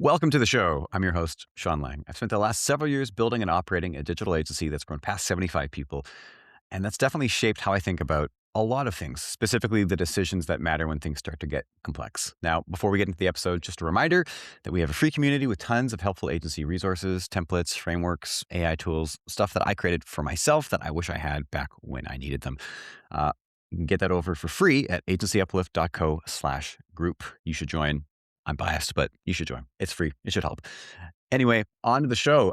Welcome to the show. I'm your host, Sean Lang. I've spent the last several years building and operating a digital agency that's grown past 75 people. And that's definitely shaped how I think about a lot of things, specifically the decisions that matter when things start to get complex. Now, before we get into the episode, just a reminder that we have a free community with tons of helpful agency resources, templates, frameworks, AI tools, stuff that I created for myself that I wish I had back when I needed them. You can get that over for free at agencyuplift.co/group. You should join. I'm biased, but you should join. It's free. It should help. Anyway, on to the show.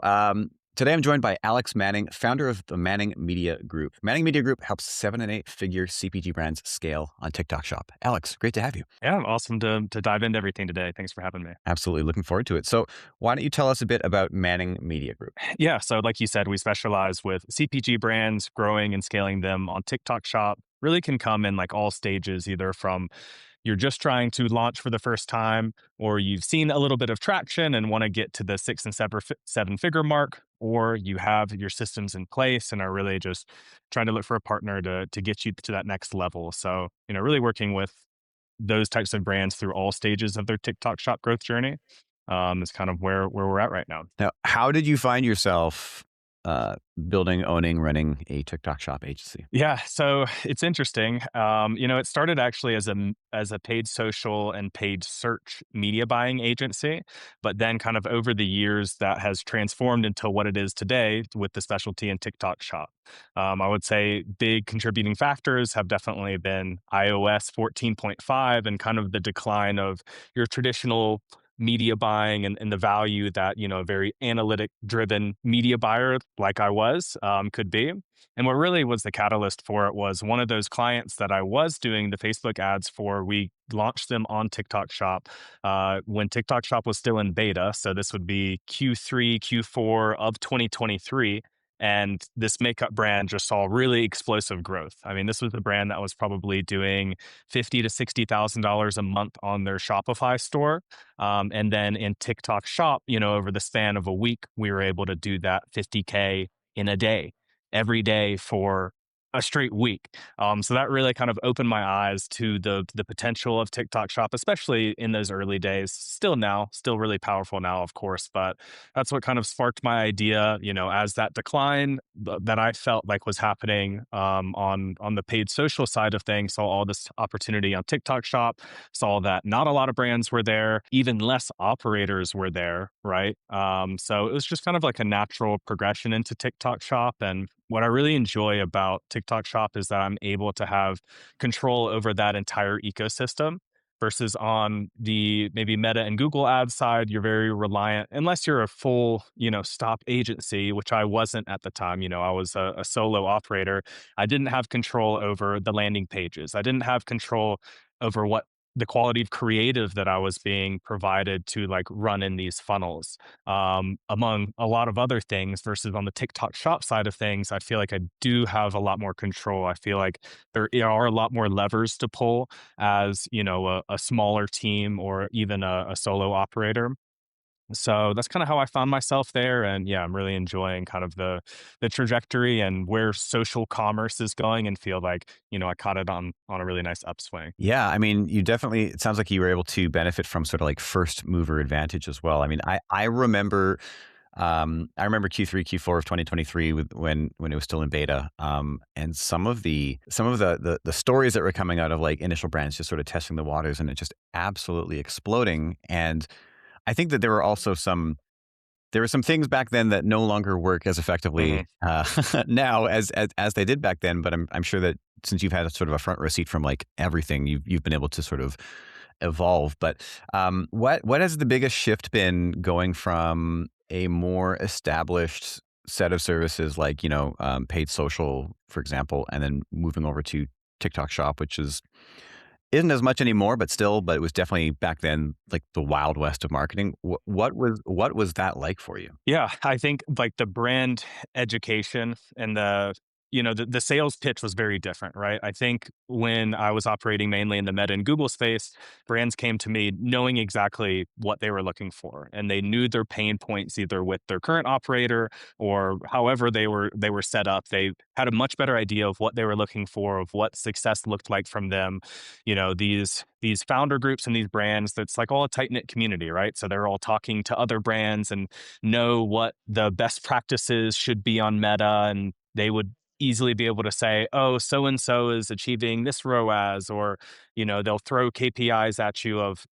Today I'm joined by Alex Manning, founder of the Manning Media Group. Manning Media Group helps 7 and 8 figure CPG brands scale on TikTok Shop. Alex, great to have you. Yeah, awesome to dive into everything today. Thanks for having me. Absolutely. Looking forward to it. So why don't you tell us a bit about Manning Media Group? Yeah, so like you said, we specialize with CPG brands, growing and scaling them on TikTok Shop. Really can come in like all stages, either from you're just trying to launch for the first time, or you've seen a little bit of traction and want to get to the 6 and 7 figure mark, or you have your systems in place and are really just trying to look for a partner to get you to that next level. So, really working with those types of brands through all stages of their TikTok Shop growth journey is kind of where we're at right now. Now, how did you find yourself building, owning, running a TikTok Shop agency? Yeah, so it's interesting. It started actually as a paid social and paid search media buying agency, but then kind of over the years that has transformed into what it is today with the specialty in TikTok Shop. I would say big contributing factors have definitely been iOS 14.5 and kind of the decline of your traditional media buying and the value that a very analytic driven media buyer like I was could be. And what really was the catalyst for it was one of those clients that I was doing the Facebook ads for. We launched them on TikTok Shop when TikTok Shop was still in beta. So this would be Q3, Q4 of 2023. And this makeup brand just saw really explosive growth. I mean, this was a brand that was probably doing $50,000 to $60,000 a month on their Shopify store, and then in TikTok Shop, over the span of a week, we were able to do that 50K in a day, every day for a straight week. So that really kind of opened my eyes to the potential of TikTok Shop, especially in those early days. Still really powerful now, of course, but that's what kind of sparked my idea. As that decline that I felt like was happening on the paid social side of things, saw all this opportunity on TikTok Shop, saw that not a lot of brands were there, even less operators were there, right? So it was just kind of like a natural progression into TikTok Shop. And what I really enjoy about TikTok Shop is that I'm able to have control over that entire ecosystem versus on the maybe Meta and Google ad side, you're very reliant, unless you're a full, stop agency, which I wasn't at the time. I was a solo operator. I didn't have control over the landing pages. I didn't have control over what the quality of creative that I was being provided to like run in these funnels, among a lot of other things. Versus on the TikTok Shop side of things, I feel like I do have a lot more control. I feel like there are a lot more levers to pull as a smaller team or even a solo operator. So that's kind of how I found myself there. And yeah, I'm really enjoying kind of the trajectory and where social commerce is going, and feel like, I caught it on a really nice upswing. Yeah, I mean, it sounds like you were able to benefit from sort of like first mover advantage as well. I mean, I remember Q3, Q4 of 2023 when it was still in beta, and some of the stories that were coming out of like initial brands just sort of testing the waters, and it just absolutely exploding. And I think that there were some things back then that no longer work as effectively now as they did back then. But I'm sure that since you've had a sort of a front row seat from like everything, you've been able to sort of evolve. But what has the biggest shift been going from a more established set of services like paid social, for example, and then moving over to TikTok Shop, which isn't as much anymore, but it was definitely back then like the wild west of marketing. What was that like for you? Yeah, I think like the brand education and the the sales pitch was very different, right? I think when I was operating mainly in the Meta and Google space, brands came to me knowing exactly what they were looking for, and they knew their pain points either with their current operator or however they were set up. They had a much better idea of what they were looking for, of what success looked like from them. These founder groups and these brands, that's like all a tight knit community, right? So they're all talking to other brands and know what the best practices should be on Meta, and they would easily be able to say, oh, so and so is achieving this ROAS, or, they'll throw KPIs at you of,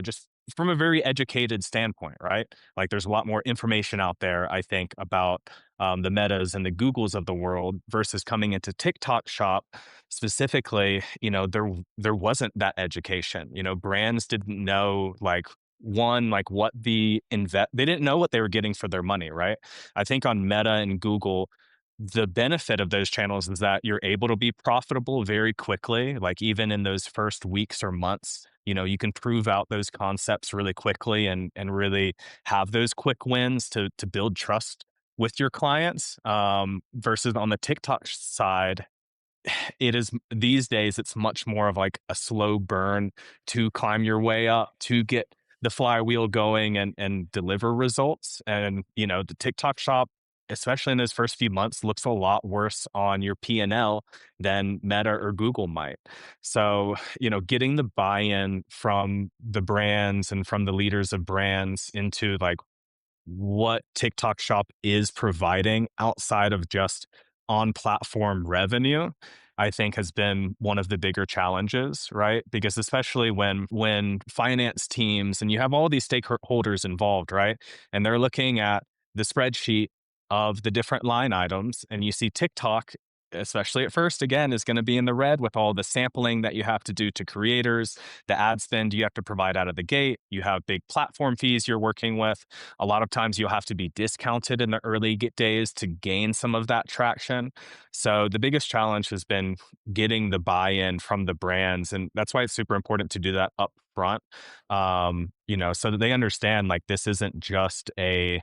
just from a very educated standpoint, right? Like there's a lot more information out there, I think, about the Metas and the Googles of the world versus coming into TikTok shop specifically. There wasn't that education. Brands didn't know, like, one, like what they didn't know what they were getting for their money, right? I think on Meta and Google, the benefit of those channels is that you're able to be profitable very quickly. Like even in those first weeks or months, you can prove out those concepts really quickly, and really have those quick wins to build trust with your clients. Versus on the TikTok side, it is these days, it's much more of like a slow burn to climb your way up, to get the flywheel going and deliver results. And the TikTok shop, especially in those first few months, looks a lot worse on your P&L than Meta or Google might. So getting the buy-in from the brands and from the leaders of brands into like what TikTok Shop is providing outside of just on platform revenue, I think has been one of the bigger challenges, right? Because especially when finance teams and you have all these stakeholders involved, right? And they're looking at the spreadsheet of the different line items, and you see TikTok, especially at first, again, is going to be in the red with all the sampling that you have to do to creators, the ad spend you have to provide out of the gate. You have big platform fees you're working with. A lot of times you'll have to be discounted in the early days to gain some of that traction. So the biggest challenge has been getting the buy-in from the brands. And that's why it's super important to do that up front, so that they understand like this isn't just a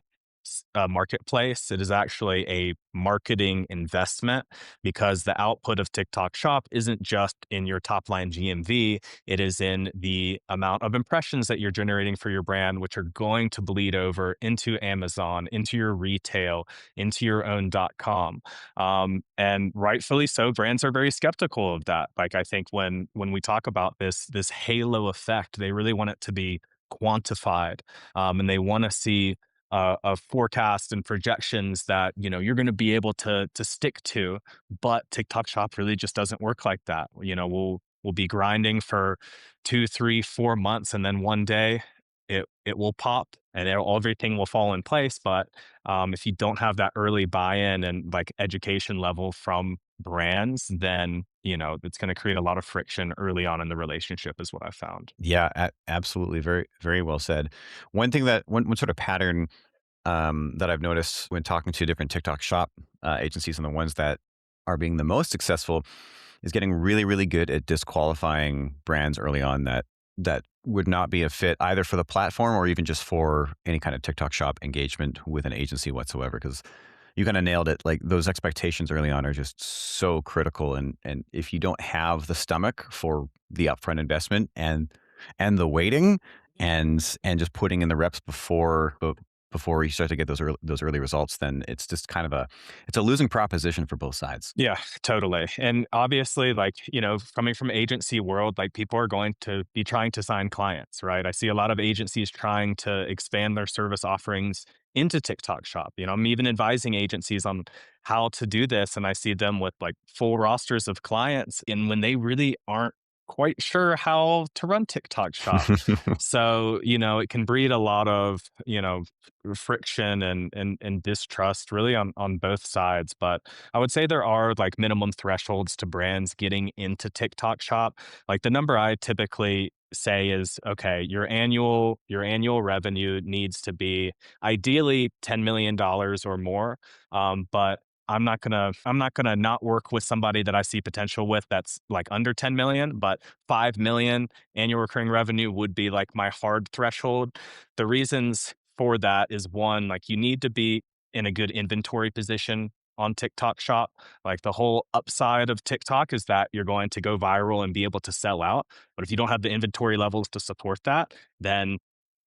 marketplace. It is actually a marketing investment, because the output of TikTok Shop isn't just in your top line GMV. It is in the amount of impressions that you're generating for your brand, which are going to bleed over into Amazon, into your retail, into your own .com. And rightfully so, brands are very skeptical of that. Like I think when we talk about this halo effect, they really want it to be quantified, and they want to see of forecast and projections that you're going to be able to stick to. But TikTok Shop really just doesn't work like that. We'll be grinding for 2, 3, 4 months, and then one day it will pop, and everything will fall in place. But if you don't have that early buy-in and like education level from brands, then it's going to create a lot of friction early on in the relationship, is what I found. Yeah, absolutely. Very, very well said. One sort of pattern that I've noticed when talking to different TikTok shop agencies, and the ones that are being the most successful, is getting really, really good at disqualifying brands early on that would not be a fit either for the platform or even just for any kind of TikTok shop engagement with an agency whatsoever. Because you kind of nailed it. Like those expectations early on are just so critical, and if you don't have the stomach for the upfront investment and the waiting and just putting in the reps before you start to get those early results, then it's just kind of it's a losing proposition for both sides. Yeah, totally. And obviously, like, coming from agency world, like people are going to be trying to sign clients, right? I see a lot of agencies trying to expand their service offerings into TikTok shop. I'm even advising agencies on how to do this. And I see them with like full rosters of clients, and when they really aren't quite sure how to run TikTok shop. So, it can breed a lot of, friction and distrust really on both sides. But I would say there are like minimum thresholds to brands getting into TikTok shop. Like the number I typically say is, okay, your annual revenue needs to be ideally $10 million or more. But I'm not gonna not work with somebody that I see potential with that's like under 10 million, but 5 million annual recurring revenue would be like my hard threshold. The reasons for that is, one, like you need to be in a good inventory position on TikTok Shop. Like the whole upside of TikTok is that you're going to go viral and be able to sell out. But if you don't have the inventory levels to support that, then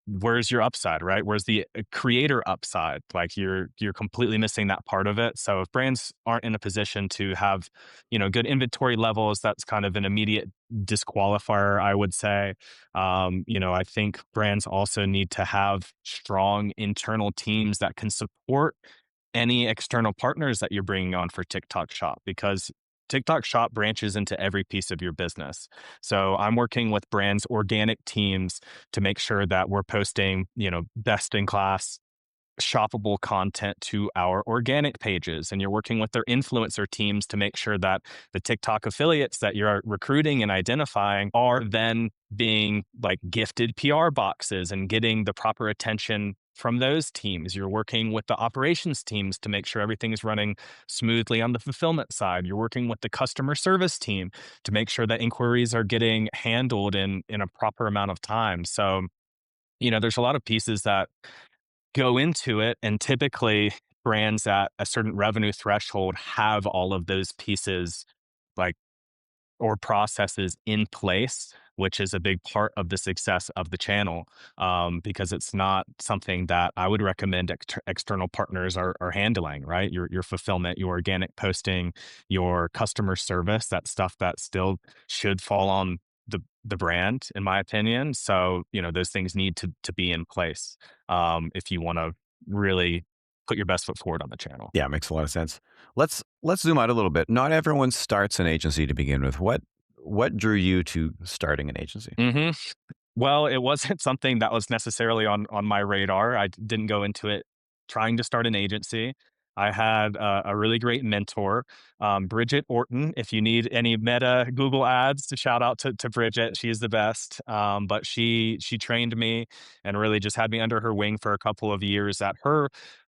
where's your upside, right? Where's the creator upside? Like you're completely missing that part of it. So if brands aren't in a position to have, good inventory levels, that's kind of an immediate disqualifier, I would say. I think brands also need to have strong internal teams that can support any external partners that you're bringing on for TikTok Shop, because TikTok Shop branches into every piece of your business. So I'm working with brands' organic teams to make sure that we're posting, best in class shoppable content to our organic pages, and you're working with their influencer teams to make sure that the TikTok affiliates that you're recruiting and identifying are then being like gifted PR boxes and getting the proper attention from those teams. You're working with the operations teams to make sure everything is running smoothly on the fulfillment side. You're working with the customer service team to make sure that inquiries are getting handled in a proper amount of time. So, there's a lot of pieces that go into it, and typically brands at a certain revenue threshold have all of those pieces, like, or processes in place, which is a big part of the success of the channel, because it's not something that I would recommend external partners are handling, right? Your fulfillment, your organic posting, your customer service, that stuff that still should fall on the brand, in my opinion. So, those things need to be in place, if you want to really put your best foot forward on the channel. Yeah, makes a lot of sense. Let's zoom out a little bit. Not everyone starts an agency to begin with. What drew you to starting an agency? hmm Well, it wasn't something that was necessarily on my radar. I didn't go into it trying to start an agency. I had a really great mentor, Bridget Orton. If you need any Meta Google ads, to shout out to Bridget, she's the best. But she trained me and really just had me under her wing for a couple of years at her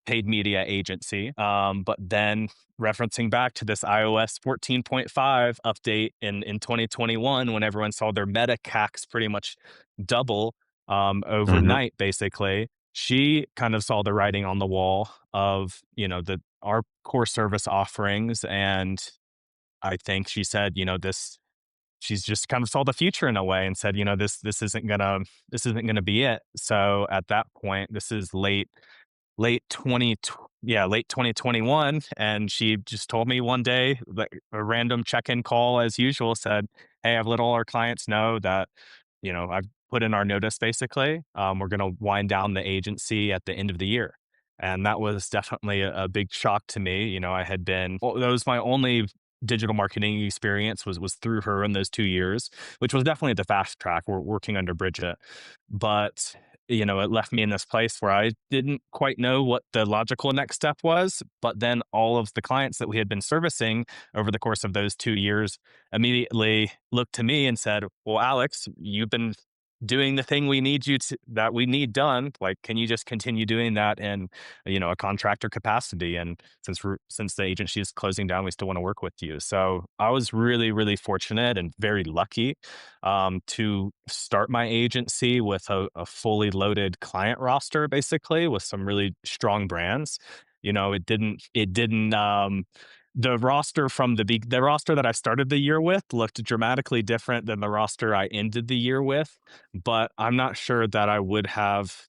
paid media agency. But then referencing back to this iOS 14.5 update in 2021, when everyone saw their Meta CACs pretty much double Hmm. overnight, basically, she kind of saw the writing on the wall of, the our core service offerings. And I think she said, she's just kind of saw the future in a way and said, this isn't gonna be it. So at that point, this is late 20 yeah, late 2021, and she just told me one day, like a random check-in call as usual, said, "Hey, I've let all our clients know that, I've put in our notice basically. We're gonna wind down the agency at the end of the year." And that was definitely a big shock to me. I had been well, that was my only digital marketing experience was through her in those 2 years, which was definitely the fast track. We're working under Bridget. But it left me in this place where I didn't quite know what the logical next step was. But then all of the clients that we had been servicing over the course of those 2 years immediately looked to me and said, "Well, Alex, you've been doing the thing that we need done. Like, can you just continue doing that in, a contractor capacity? And since the agency is closing down, we still want to work with you." So I was really, really fortunate and very lucky, to start my agency with a fully loaded client roster, basically with some really strong brands. It didn't. The roster that I started the year with looked dramatically different than the roster I ended the year with, but I'm not sure that I would have,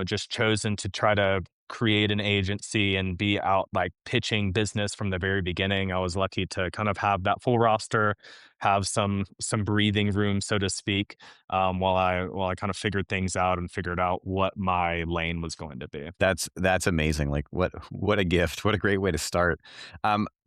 just chosen to try to create an agency and be out like pitching business from the very beginning. I was lucky to kind of have that full roster, have some breathing room, so to speak, while I kind of figured things out and figured out what my lane was going to be. That's amazing. Like what a gift. What a great way to start.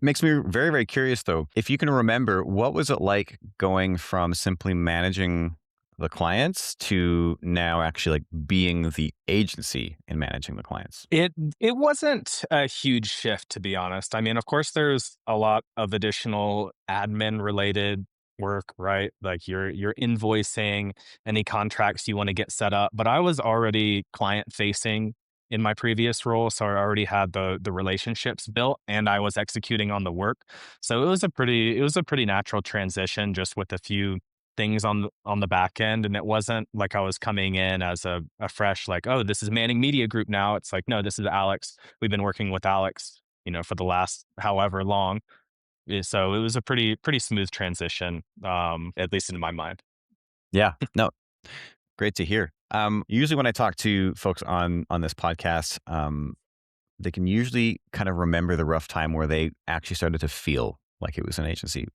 Makes me very, very curious though. If you can remember, what was it like going from simply managing the clients to now actually like being the agency and managing the clients? It wasn't a huge shift, to be honest. I mean, of course, there's a lot of additional admin related work, right? Like you're invoicing any contracts you want to get set up. But I was already client facing in my previous role, so I already had the relationships built, and I was executing on the work. So it was a pretty natural transition, just with a few things on the back end. And it wasn't like I was coming in as a fresh, like, oh, this is Manning Media Group now. It's like, no, this is Alex. We've been working with Alex for the last however long. So it was a pretty smooth transition, at least in my mind. Yeah. No, great to hear. Usually when I talk to folks on this podcast, they can usually kind of remember the rough time where they actually started to feel like it was an agency.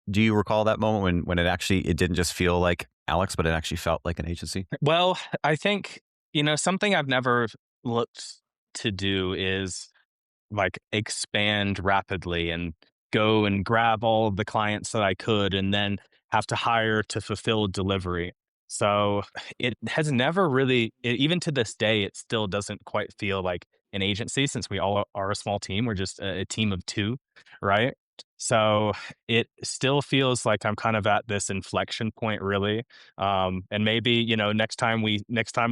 Do you recall that moment when it didn't just feel like Alex, but it actually felt like an agency? Well, I think, something I've never looked to do is like expand rapidly and go and grab all of the clients that I could and then have to hire to fulfill delivery. So it has never really, even to this day, it still doesn't quite feel like an agency since we all are a small team. We're just a team of two, right? So it still feels like I'm kind of at this inflection point, really. And maybe, next time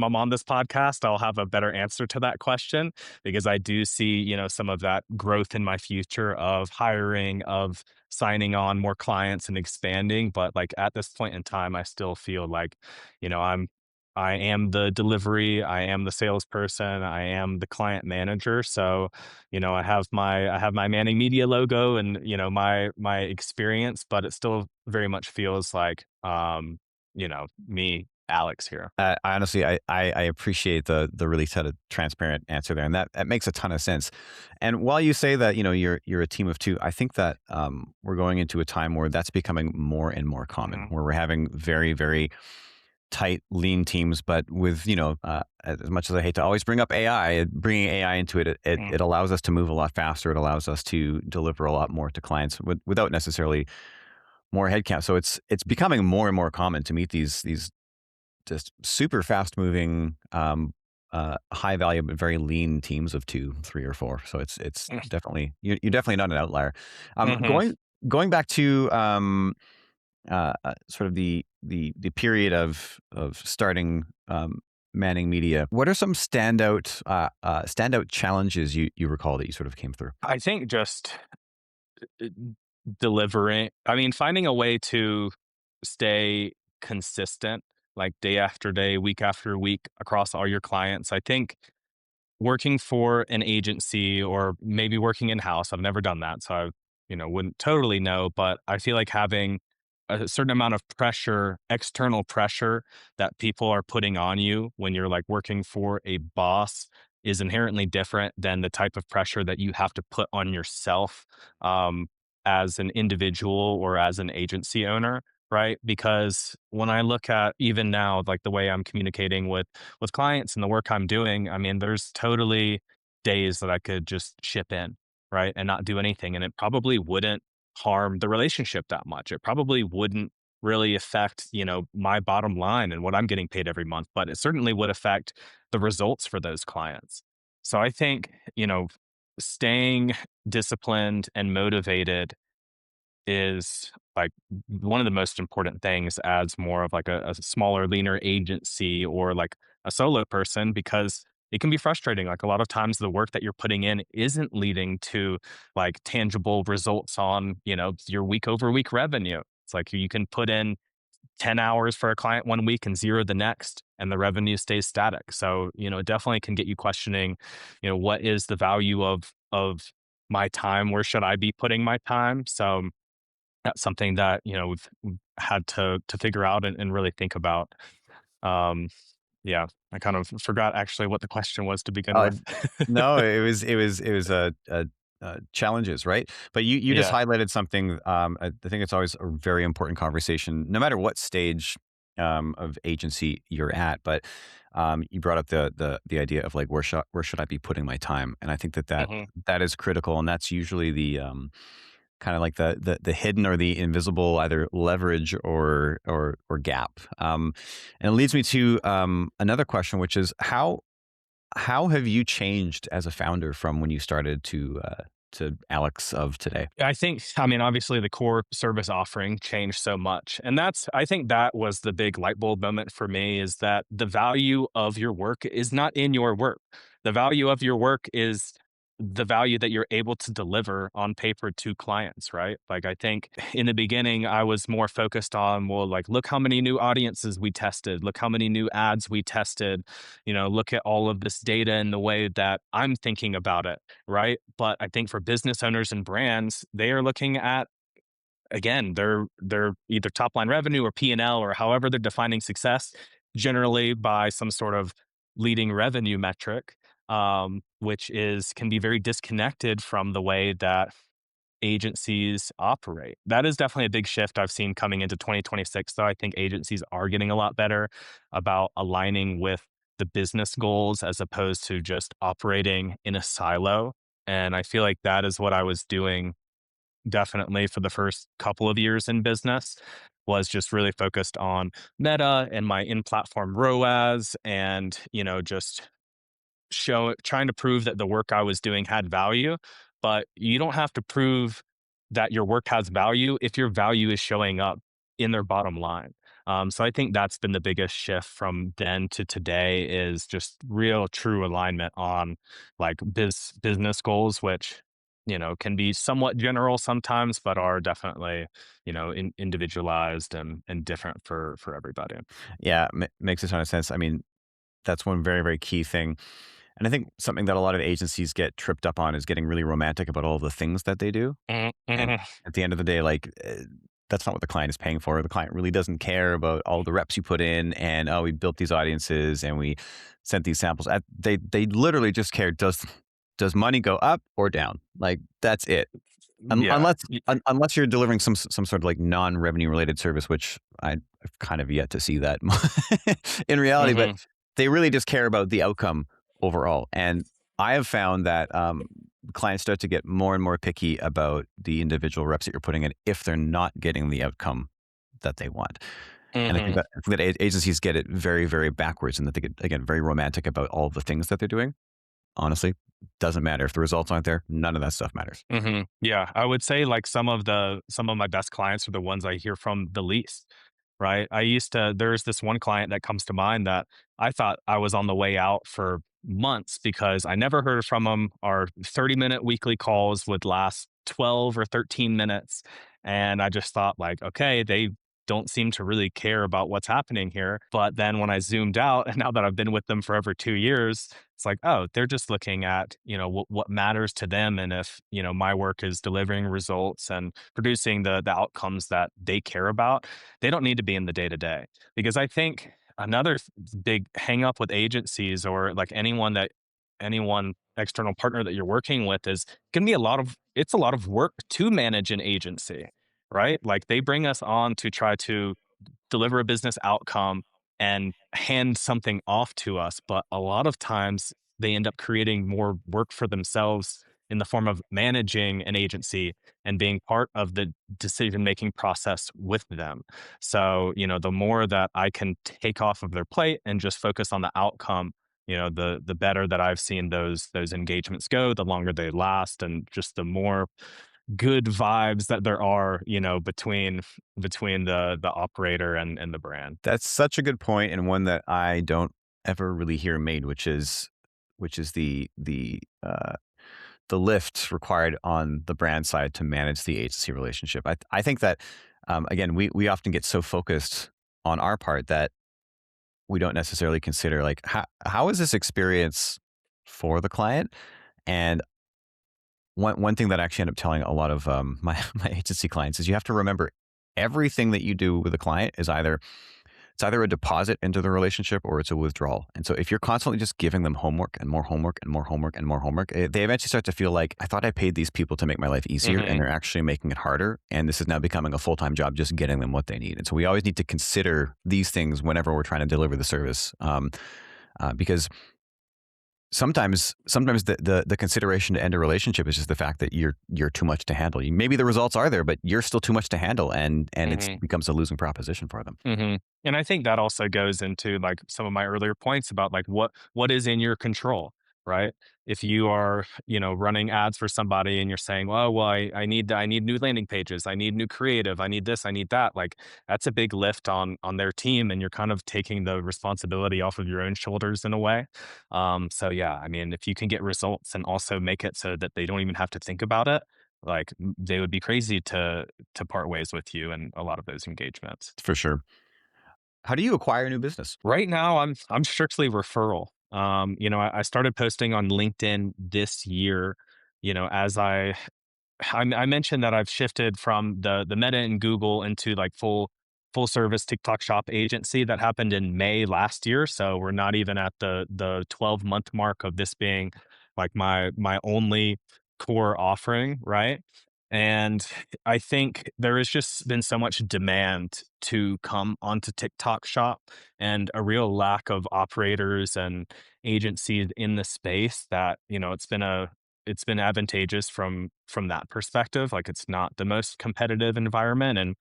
I'm on this podcast, I'll have a better answer to that question because I do see, some of that growth in my future of hiring, of signing on more clients and expanding. But like at this point in time, I still feel like, you know, I'm I am the delivery, I am the salesperson, I am the client manager. So, I have my Manning Media logo and, my experience, but it still very much feels like me, Alex here. I honestly, I appreciate the really sort of transparent answer there, and that makes a ton of sense. And while you say that, you're a team of two, I think that we're going into a time where that's becoming more and more common, Mhm. where we're having very, very tight, lean teams. But with as much as I hate to always bring up AI, bringing AI into it, Mm. it allows us to move a lot faster. It allows us to deliver a lot more to clients without necessarily more headcount. So it's becoming more and more common to meet these just super fast moving, high value but very lean teams of 2, 3, or 4. So it's Mm. definitely you're definitely not an outlier. Mhm. Going back to sort of the period of starting Manning Media. What are some standout challenges you recall that you sort of came through? I think just uh, delivering, I mean, finding a way to stay consistent, like day after day, week after week across all your clients. I think working for an agency or maybe working in house, I've never done that, so I, wouldn't totally know. But I feel like having a certain amount of pressure, external pressure that people are putting on you when you're like working for a boss is inherently different than the type of pressure that you have to put on yourself um, as an individual or as an agency owner. Right. Because when I look at even now, like the way I'm communicating with clients and the work I'm doing, I mean, there's totally days that I could just ship in, right, and not do anything, and it probably wouldn't harm the relationship that much. It probably wouldn't really affect, my bottom line and what I'm getting paid every month, but it certainly would affect the results for those clients. So I think, staying disciplined and motivated is like one of the most important things as more of like a smaller, leaner agency or like a solo person because it can be frustrating. Like a lot of times the work that you're putting in isn't leading to like tangible results on, your week over week revenue. It's like you can put in 10 hours for a client one week and zero the next, and the revenue stays static. So, it definitely can get you questioning, what is the value of my time? Where should I be putting my time? So that's something that, we've had to figure out and really think about. Um, yeah, I kind of forgot actually what the question was to begin Uh, with. no, it was challenges, right? But you just Yeah. highlighted something. I think it's always a very important conversation, no matter what stage of agency you're at. But you brought up the idea of like where should I be putting my time, and I think Mhm. that is critical, and that's usually the kind of like the hidden or the invisible either leverage or gap. And it leads me to another question, which is how have you changed as a founder from when you started to Alex of today? I mean, obviously the core service offering changed so much. And I think that was the big light bulb moment for me is that the value of your work is not in your work. The value of your work is the value that you're able to deliver on paper to clients, right? Like, I think in the beginning, I was more focused on, well, like, look how many new audiences we tested, look how many new ads we tested, look at all of this data in the way that I'm thinking about it, right? But I think for business owners and brands, they are looking at, again, they're either top line revenue or P&L or however they're defining success, generally by some sort of leading revenue metric, which is can be very disconnected from the way that agencies operate. That is definitely a big shift I've seen coming into 2026, though. I think agencies are getting a lot better about aligning with the business goals as opposed to just operating in a silo. And I feel like that is what I was doing definitely for the first couple of years in business, was just really focused on meta and my in-platform ROAS, and just trying to prove that the work I was doing had value. But you don't have to prove that your work has value if your value is showing up in their bottom line. So I think that's been the biggest shift from then to today, is just real true alignment on like business goals, which can be somewhat general sometimes, but are definitely individualized and different for everybody. Yeah, makes a ton of sense. I mean, that's one very, very key thing. And I think something that a lot of agencies get tripped up on is getting really romantic about all the things that they do. And Mhm. at the end of the day, like, that's not what the client is paying for. The client really doesn't care about all the reps you put in and, oh, we built these audiences and we sent these samples. They literally just care, does money go up or down? Like, that's it. Yeah. Unless you're delivering some sort of like non-revenue related service, which I've kind of yet to see that in reality, but Mhm. they really just care about the outcome overall. And I have found that clients start to get more and more picky about the individual reps that you're putting in if they're not getting the outcome that they want. And Mhm. I think that agencies get it very, very backwards, and that they get, again, very romantic about all the things that they're doing. Honestly, doesn't matter if the results aren't there. None of that stuff matters. Yeah, I would say like some of my best clients are the ones I hear from the least, right? There's this one client that comes to mind that I thought I was on the way out for months because I never heard from them. Our 30-minute weekly calls would last 12 or 13 minutes. And I just thought, like, okay, they don't seem to really care about what's happening here. But then when I zoomed out, and now that I've been with them for over 2 years, it's like, oh, they're just looking at, what matters to them. And if, my work is delivering results and producing the outcomes that they care about, they don't need to be in the day to day. Because I think another big hang up with agencies, or like anyone external partner that you're working with, is can be it's a lot of work to manage an agency, right? Like, they bring us on to try to deliver a business outcome and hand something off to us. But a lot of times they end up creating more work for themselves in the form of managing an agency and being part of the decision making process with them. So, the more that I can take off of their plate and just focus on the outcome, the better that I've seen those engagements go, the longer they last, and just the more good vibes that there are, between the operator and the brand. That's such a good point, and one that I don't ever really hear made, which is the lift required on the brand side to manage the agency relationship. I think that again, we often get so focused on our part that we don't necessarily consider, like, how is this experience for the client. And one thing that I actually end up telling a lot of my agency clients is, you have to remember, everything that you do with a client is either a deposit into the relationship or it's a withdrawal. And so if you're constantly just giving them homework and more homework and more homework and more homework, they eventually start to feel like, I thought I paid these people to make my life easier, and Mhm. they're actually making it harder. And this is now becoming a full-time job, just getting them what they need. And so we always need to consider these things whenever we're trying to deliver the service. Because sometimes the consideration to end a relationship is just the fact that you're too much to handle. Maybe the results are there, but you're still too much to handle, and it Mhm. becomes a losing proposition for them. Mhm. And I think that also goes into like some of my earlier points about like what is in your control. right? If you are, running ads for somebody and you're saying, well, I need new landing pages, I need new creative, I need this, I need that. Like that's a big lift on their team, and you're kind of taking the responsibility off of your own shoulders in a way. So yeah, I mean, if you can get results and also make it so that they don't even have to think about it, like they would be crazy to part ways with you in a lot of those engagements. For sure. How do you acquire new business? Right now, I'm strictly referral. I started posting on LinkedIn this year. As I mentioned that I've shifted from the Meta and Google into like full service TikTok shop agency. That happened in May last year. So we're not even at the 12-month mark of this being like my only core offering, right? And I think there has just been so much demand to come onto TikTok shop, and a real lack of operators and agencies in the space that, it's been advantageous from that perspective. Like it's not the most competitive environment, and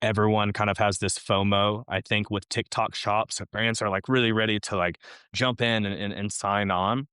everyone kind of has this FOMO, I think, with TikTok shops. Brands are like really ready to like jump in and sign on.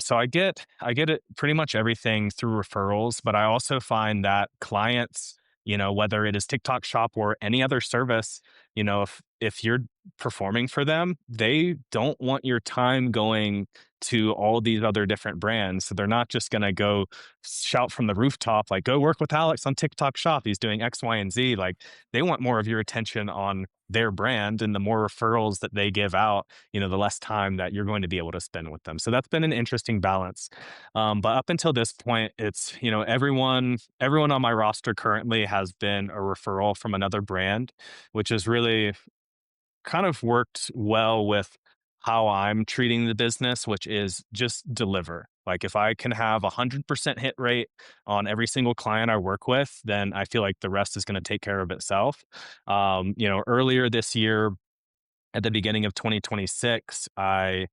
So I get it pretty much everything through referrals, but I also find that clients, whether it is TikTok shop or any other service, if you're performing for them, they don't want your time going to all these other different brands. So they're not just going to go shout from the rooftop, like, go work with Alex on TikTok shop. He's doing X, Y, and Z. Like, they want more of your attention on their brand, and the more referrals that they give out, the less time that you're going to be able to spend with them. So that's been an interesting balance. But up until this point, it's, everyone on my roster currently has been a referral from another brand, which has really kind of worked well with how I'm treating the business, which is just deliver. Like if I can have 100% hit rate on every single client I work with, then I feel like the rest is going to take care of itself. Earlier this year, at the beginning of 2026, I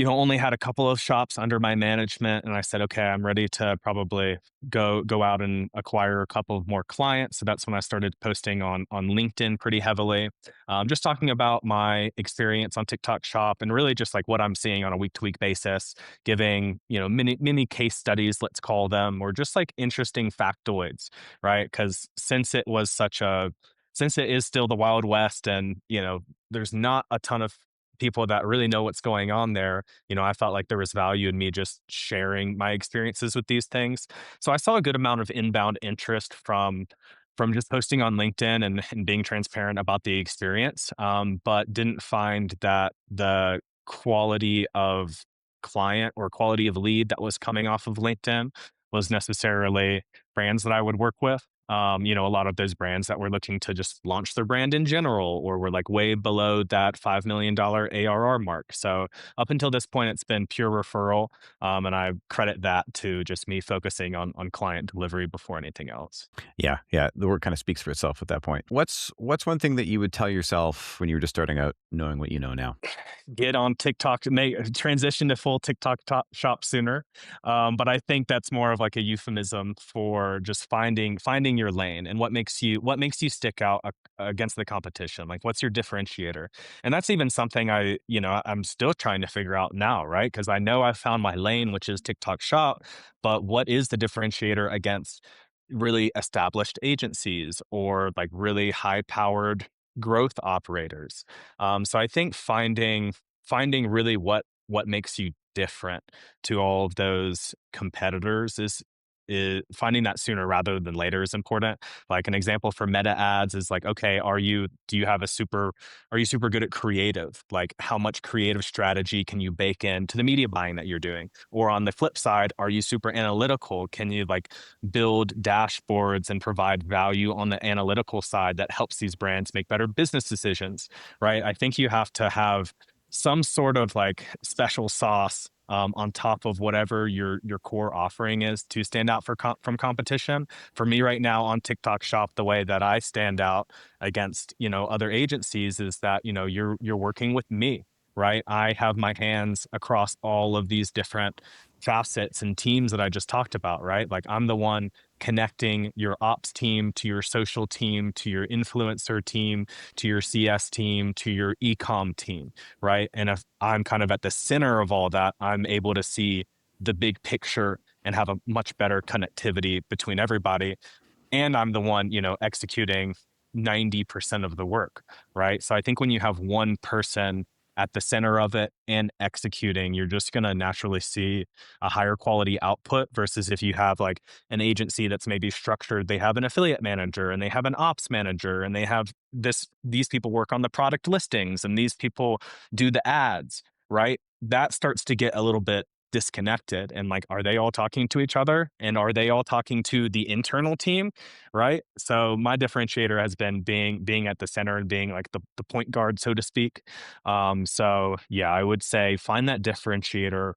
only had a couple of shops under my management, and I said, okay, I'm ready to probably go out and acquire a couple of more clients. So that's when I started posting on LinkedIn pretty heavily, just talking about my experience on TikTok Shop and really just like what I'm seeing on a week to week basis, giving mini case studies, let's call them, or just like interesting factoids, right? Because since it is still the Wild West, and there's not a ton of people that really know what's going on there, I felt like there was value in me just sharing my experiences with these things. So I saw a good amount of inbound interest from just posting on LinkedIn and being transparent about the experience, but didn't find that the quality of client or quality of lead that was coming off of LinkedIn was necessarily brands that I would work with. A lot of those brands that were looking to just launch their brand in general, or were like way below that $5 million ARR mark. So up until this point, it's been pure referral, and I credit that to just me focusing on client delivery before anything else. Yeah, yeah. The work kind of speaks for itself at that point. What's one thing that you would tell yourself when you were just starting out, knowing what you know now? Get on TikTok, make transition to full TikTok shop sooner. But I think that's more of like a euphemism for just finding your lane and what makes you stick out against the competition. Like, what's your differentiator? And that's even something I'm still trying to figure out now, right? Because I know I found my lane, which is TikTok shop, but what is the differentiator against really established agencies or like really high powered growth operators? So I think finding really what makes you different to all of those competitors is finding that sooner rather than later is important. Like an example for meta ads is like, okay, are you super good at creative? Like how much creative strategy can you bake into the media buying that you're doing? Or on the flip side, are you super analytical? Can you like build dashboards and provide value on the analytical side that helps these brands make better business decisions, right? I think you have to have some sort of like special sauce, on top of whatever your core offering is to stand out from competition. For me right now on TikTok Shop, the way that I stand out against other agencies is that you're working with me, right? I have my hands across all of these different facets and teams that I just talked about, right? Like I'm the one connecting your ops team to your social team, to your influencer team, to your CS team, to your ecom team, right? And if I'm kind of at the center of all that, I'm able to see the big picture and have a much better connectivity between everybody, and I'm the one, executing 90% of the work, right? So I think when you have one person at the center of it and executing, you're just going to naturally see a higher quality output versus if you have like an agency that's maybe structured, they have an affiliate manager and they have an ops manager and they have these people work on the product listings and these people do the ads, right? That starts to get a little bit disconnected, and like, are they all talking to each other and are they all talking to the internal team, right? So my differentiator has been being at the center and being like the point guard, so to speak. So yeah, I would say find that differentiator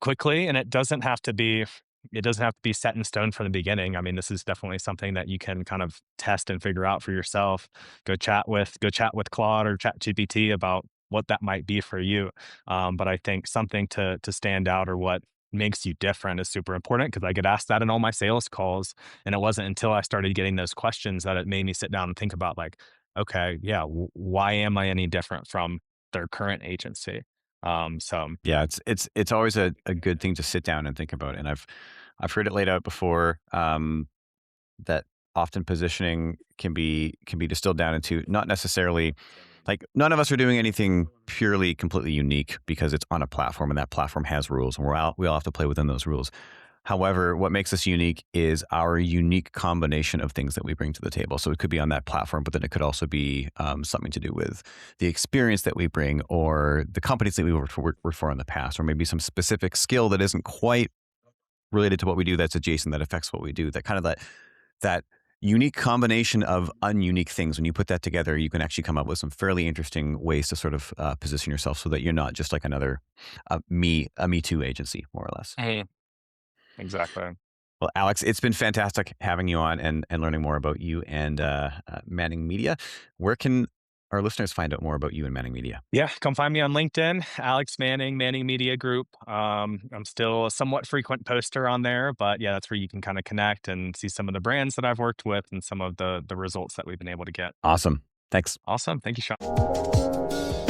quickly, and it doesn't have to be set in stone from the beginning. I mean, this is definitely something that you can kind of test and figure out for yourself. Go chat with Claude or Chat GPT about what that might be for you. But I think something to stand out or what makes you different is super important because I get asked that in all my sales calls, and it wasn't until I started getting those questions that it made me sit down and think about like, okay, yeah, why am I any different from their current agency? So Yeah, it's always a good thing to sit down and think about, and I've heard it laid out before, that often positioning can be distilled down into not necessarily like none of us are doing anything purely completely unique because it's on a platform and that platform has rules and we all have to play within those rules. However, what makes us unique is our unique combination of things that we bring to the table. So it could be on that platform, but then it could also be something to do with the experience that we bring or the companies that we worked for in the past, or maybe some specific skill that isn't quite related to what we do that's adjacent that affects what we do. That kind of that unique combination of ununique things. When you put that together, you can actually come up with some fairly interesting ways to sort of position yourself so that you're not just like another me too agency, more or less. mhm, exactly. Well, Alex, it's been fantastic having you on and learning more about you and Manning Media. Where can our listeners find out more about you and Manning Media? Yeah, come find me on LinkedIn, Alex Manning, Manning Media Group. I'm still a somewhat frequent poster on there, but yeah, that's where you can kind of connect and see some of the brands that I've worked with and some of the results that we've been able to get. Awesome. Thanks. Awesome. Thank you, Sean.